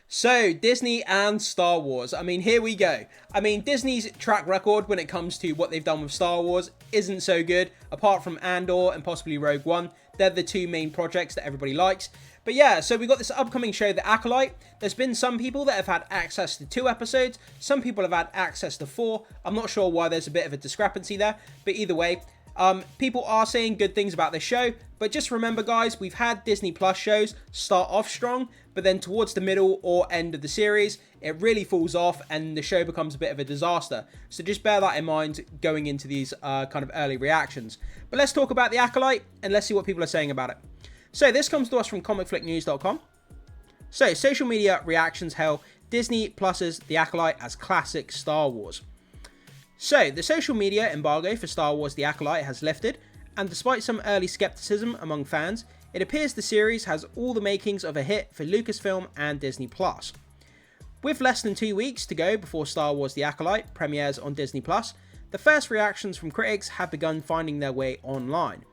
So, Disney and Star Wars. I mean, here we go. I mean, Disney's track record when it comes to what they've done with Star Wars isn't so good. Apart from Andor and possibly Rogue One, they're the two main projects that everybody likes. But yeah, so we got this upcoming show, The Acolyte. There's been some people that have had access to 2 episodes. Some people have had access to 4. I'm not sure why there's a bit of a discrepancy there. But either way, people are saying good things about this show, but just remember guys, we've had Disney Plus shows start off strong, but then towards the middle or end of the series, it really falls off and the show becomes a bit of a disaster. So just bear that in mind going into these kind of early reactions. But let's talk about The Acolyte and let's see what people are saying about it. So this comes to us from comicflicknews.com. So social media reactions hail Disney Plus's The Acolyte as classic Star Wars. So, the social media embargo for Star Wars The Acolyte has lifted, and despite some early skepticism among fans, it appears the series has all the makings of a hit for Lucasfilm and Disney+. With less than 2 weeks to go before Star Wars The Acolyte premieres on Disney+, the first reactions from critics have begun finding their way online.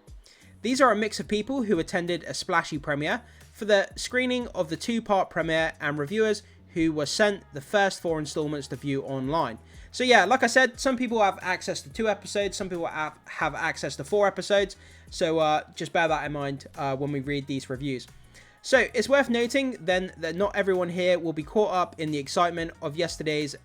These are a mix of people who attended a splashy premiere for the screening of the 2-part premiere and reviewers who were sent the first 4 installments to view online. So yeah, like I said, some people have access to 2 episodes, some people have access to 4 episodes, so just bear that in mind when we read these reviews. So it's worth noting then that not everyone here will be caught up in the excitement of yesterday's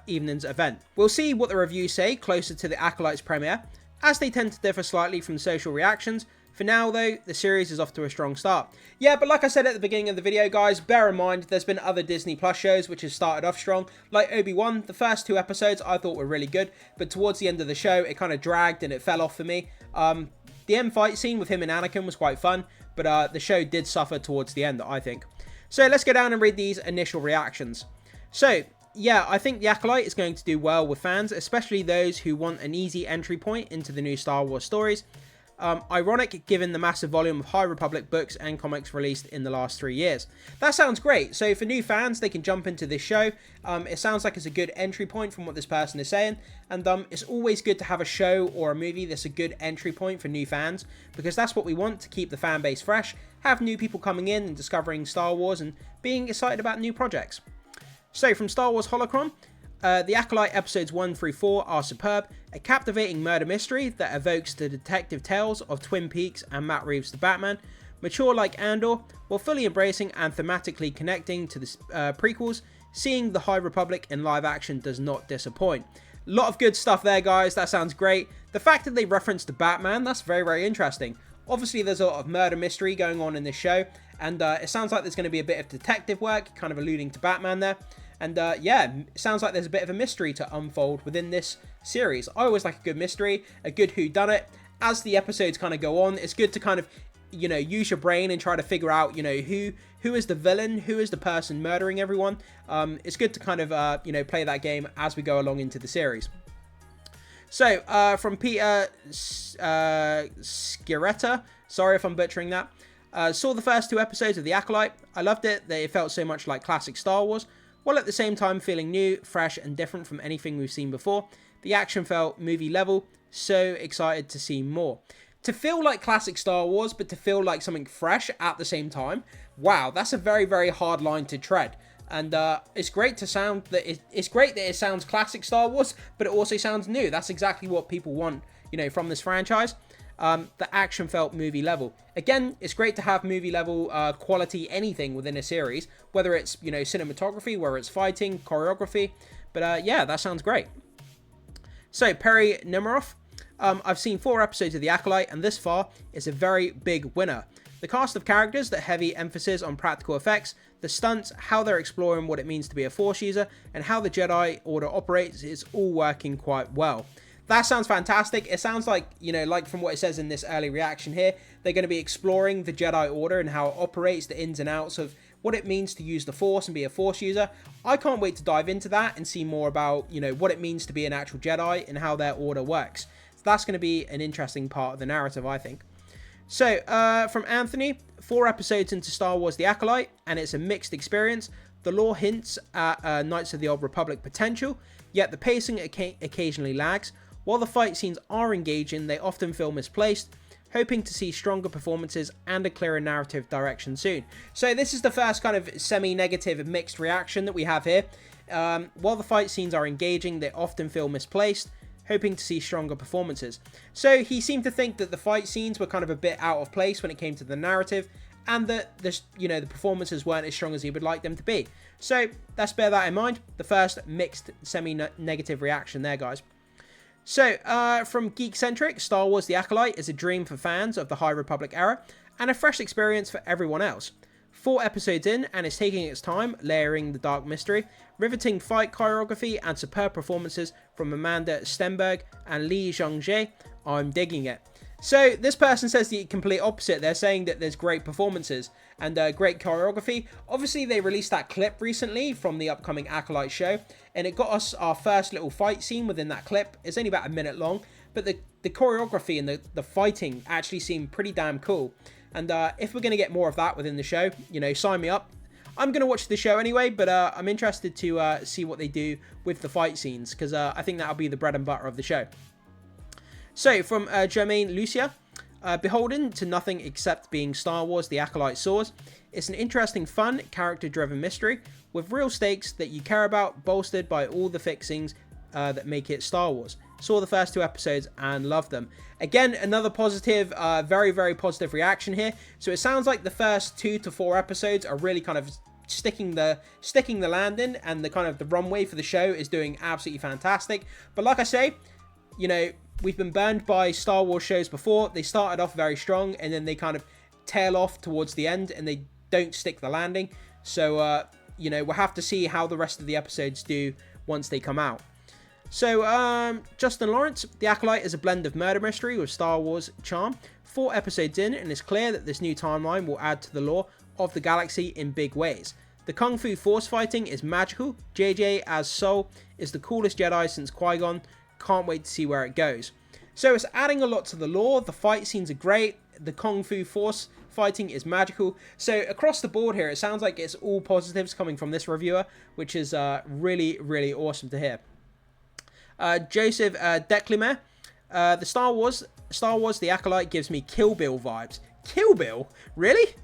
evening's event. We'll see what the reviews say closer to the Acolyte's premiere, as they tend to differ slightly from social reactions. For now though, the series is off to a strong start. Yeah, but like I said at the beginning of the video guys, bear in mind there's been other Disney Plus shows which have started off strong. Like Obi-Wan, the first 2 episodes I thought were really good, but towards the end of the show it kind of dragged and it fell off for me. The end fight scene with him and Anakin was quite fun, but the show did suffer towards the end, I think. So let's go down and read these initial reactions. So, yeah, I think The Acolyte is going to do well with fans, especially those who want an easy entry point into the new Star Wars stories. Ironic given the massive volume of High Republic books and comics released in the last 3 years. That sounds great. So for new fans, they can jump into this show. It sounds like it's a good entry point from what this person is saying. And it's always good to have a show or a movie that's a good entry point for new fans, because that's what we want to keep the fan base fresh, have new people coming in and discovering Star Wars and being excited about new projects. So from Star Wars Holocron, The Acolyte episodes 1 through 4 are superb, a captivating murder mystery that evokes the detective tales of Twin Peaks and Matt Reeves' The Batman, mature like Andor, while fully embracing and thematically connecting to the prequels. Seeing the High Republic in live action does not disappoint. A lot of good stuff there guys, that sounds great. The fact that they referenced the Batman, that's very, very interesting. Obviously there's a lot of murder mystery going on in this show, and it sounds like there's going to be a bit of detective work, kind of alluding to Batman there. And yeah, it sounds like there's a bit of a mystery to unfold within this series. I always like a good mystery, a good whodunit. As the episodes kind of go on, it's good to kind of, you know, use your brain and try to figure out, you know, who is the villain, who is the person murdering everyone. It's good to kind of, you know, play that game as we go along into the series. So, from Peter Skiretta, sorry if I'm butchering that, saw the first 2 episodes of The Acolyte. I loved it, that it felt so much like classic Star Wars, while at the same time feeling new, fresh and different from anything we've seen before. The action felt movie level, so excited to see more. To feel like classic Star Wars, but to feel like something fresh at the same time, wow, that's a very, very hard line to tread. And it's great to sound that it's great that it sounds classic Star Wars, but it also sounds new. That's exactly what people want, you know, from this franchise. The action felt movie level. Again, it's great to have movie level quality anything within a series, whether it's, you know, cinematography, whether it's fighting, choreography. But yeah, that sounds great. So Perry Nemiroff, I've seen 4 episodes of The Acolyte, and this far it's a very big winner. The cast of characters, the heavy emphasis on practical effects, the stunts, how they're exploring what it means to be a Force user, and how the Jedi Order operates is all working quite well. That sounds fantastic. It sounds like, you know, like from what it says in this early reaction here, they're going to be exploring the Jedi Order and how it operates, the ins and outs of what it means to use the Force and be a Force user. I can't wait to dive into that and see more about, you know, what it means to be an actual Jedi and how their order works. So that's going to be an interesting part of the narrative, I think. So, from Anthony, 4 episodes into Star Wars The Acolyte, and it's a mixed experience. The lore hints at Knights of the Old Republic potential, yet the pacing occasionally lags. While the fight scenes are engaging, they often feel misplaced. hoping to see stronger performances and a clearer narrative direction soon. So this is the first kind of semi-negative mixed reaction that we have here. While the fight scenes are engaging, they often feel misplaced, hoping to see stronger performances. So he seemed to think that the fight scenes were kind of a bit out of place when it came to the narrative, and that the performances weren't as strong as he would like them to be. So let's bear that in mind. The first mixed semi-negative reaction there, guys. So from Geek-Centric, Star Wars The Acolyte is a dream for fans of the High Republic era, and a fresh experience for everyone else. 4 episodes in, and it's taking its time, layering the dark mystery, riveting fight choreography, and superb performances from Amanda Stenberg and Lee Jung-jae. I'm digging it. So this person says the complete opposite. They're saying that there's great performances and great choreography. Obviously, they released that clip recently from the upcoming Acolyte show, and it got us our first little fight scene within that clip. It's only about a minute long, but the choreography and the fighting actually seem pretty damn cool. And if we're going to get more of that within the show, sign me up. I'm going to watch the show anyway, but I'm interested to see what they do with the fight scenes, because I think that'll be the bread and butter of the show. So, from Jermaine Lucia, beholden to nothing except being Star Wars The Acolyte soars, it's an interesting, fun, character-driven mystery with real stakes that you care about, bolstered by all the fixings that make it Star Wars. Saw the first 2 episodes and loved them. Again, another positive, very, very positive reaction here. So it sounds like the first 2 to 4 episodes are really kind of sticking the landing, and the kind of the runway for the show is doing absolutely fantastic. But like I say, we've been burned by Star Wars shows before. They started off very strong, and then they kind of tail off towards the end, and they don't stick the landing. So, we'll have to see how the rest of the episodes do once they come out. So, Justin Lawrence, The Acolyte is a blend of murder mystery with Star Wars charm. 4 episodes in, and it's clear that this new timeline will add to the lore of the galaxy in big ways. The Kung Fu Force fighting is magical. JJ as Soul is the coolest Jedi since Qui-Gon. Can't wait to see where it goes. So it's adding a lot to the lore. The fight scenes are great. The Kung Fu Force fighting is magical. So across the board here, it sounds like it's all positives coming from this reviewer, which is really, really awesome to hear. Joseph Declimer, the Star Wars The Acolyte gives me Kill Bill vibes. Kill Bill? Really?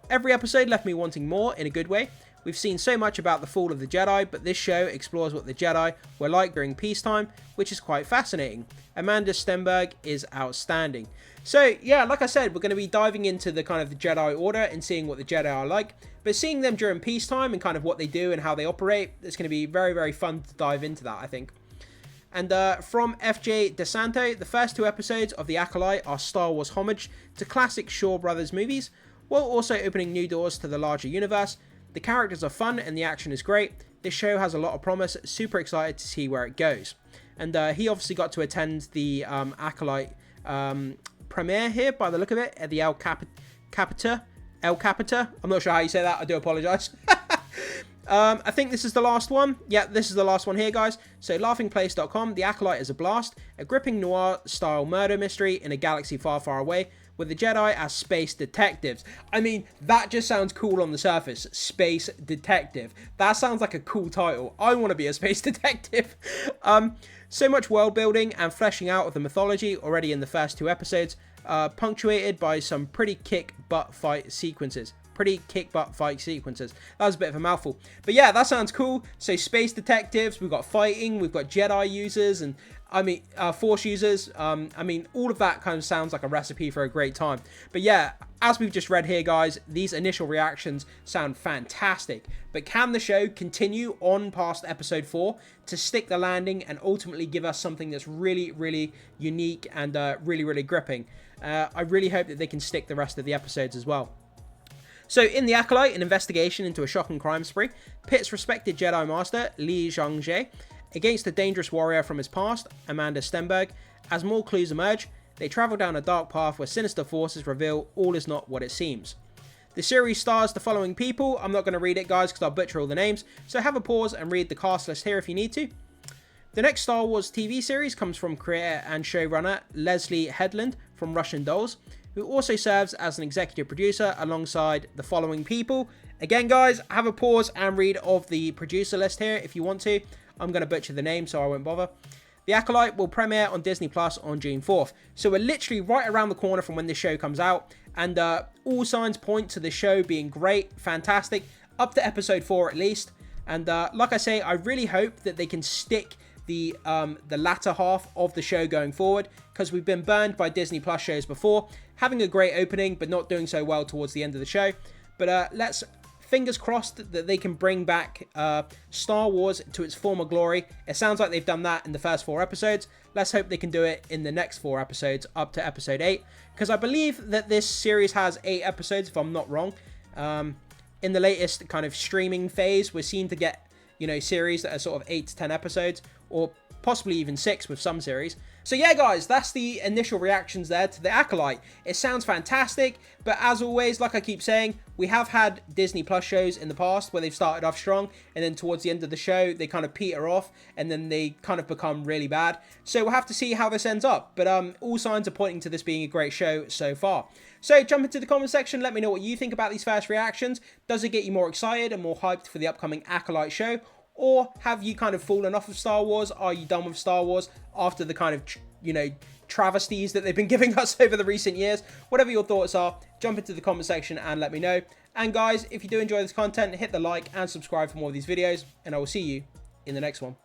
Every episode left me wanting more in a good way. We've seen so much about the fall of the Jedi, but this show explores what the Jedi were like during peacetime, which is quite fascinating. Amanda Stenberg is outstanding. So, yeah, like I said, we're going to be diving into the kind of the Jedi Order and seeing what the Jedi are like. But seeing them during peacetime and kind of what they do and how they operate, it's going to be very, very fun to dive into that, I think. And from FJ DeSanto, the first 2 episodes of The Acolyte are Star Wars homage to classic Shaw Brothers movies, while also opening new doors to the larger universe. The characters are fun and the action is great. This show has a lot of promise. Super excited to see where it goes. And he obviously got to attend the Acolyte premiere here, by the look of it, at the El Capita. I'm not sure how you say that. I do apologise. I think this is the last one. Yeah, this is the last one here, guys. So, laughingplace.com, The Acolyte is a blast. A gripping noir-style murder mystery in a galaxy far, far away, with the Jedi as space detectives. I mean, that just sounds cool on the surface. Space detective. That sounds like a cool title. I want to be a space detective. So much world building and fleshing out of the mythology already in the first 2 episodes, punctuated by some pretty kick-butt fight sequences. That was a bit of a mouthful. But yeah, that sounds cool. So space detectives, we've got fighting, we've got Jedi users, and Force users. All of that kind of sounds like a recipe for a great time. But yeah, as we've just read here, guys, these initial reactions sound fantastic. But can the show continue on past episode 4 to stick the landing and ultimately give us something that's really, really unique and really, really gripping? I really hope that they can stick the rest of the episodes as well. So, in The Acolyte, an investigation into a shocking crime spree pits respected Jedi Master Lee Jung-jae against a dangerous warrior from his past, Amanda Stenberg. As more clues emerge, they travel down a dark path where sinister forces reveal all is not what it seems. The series stars the following people. I'm not going to read it, guys, because I'll butcher all the names, so have a pause and read the cast list here if you need to. The next Star Wars TV series comes from creator and showrunner Leslie Headland from Russian Dolls, who also serves as an executive producer alongside the following people. Again, guys, have a pause and read of the producer list here if you want to. I'm going to butcher the name, so I won't bother. The Acolyte will premiere on Disney Plus on June 4th. So we're literally right around the corner from when this show comes out. And all signs point to the show being great, fantastic, up to episode 4 at least. And like I say, I really hope that they can stick the latter half of the show going forward, because we've been burned by Disney Plus shows before, having a great opening but not doing so well towards the end of the show. But let's fingers crossed that they can bring back Star Wars to its former glory. It sounds like they've done that in the first 4 episodes. Let's hope they can do it in the next 4 episodes up to episode 8, because I believe that this series has 8 episodes if I'm not wrong. In the latest kind of streaming phase, we're seen to get, you know, series that are sort of 8 to 10 episodes, or possibly even 6 with some series. So yeah, guys, that's the initial reactions there to the Acolyte. It sounds fantastic, but as always, like I keep saying, we have had Disney Plus shows in the past where they've started off strong, and then towards the end of the show, they kind of peter off, and then they kind of become really bad. So we'll have to see how this ends up, but all signs are pointing to this being a great show so far. So jump into the comment section, let me know what you think about these first reactions. Does it get you more excited and more hyped for the upcoming Acolyte show? Or have you kind of fallen off of Star Wars? Are you done with Star Wars after the kind of, you know, travesties that they've been giving us over the recent years? Whatever your thoughts are, jump into the comment section and let me know. And guys, if you do enjoy this content, hit the like and subscribe for more of these videos, and I will see you in the next one.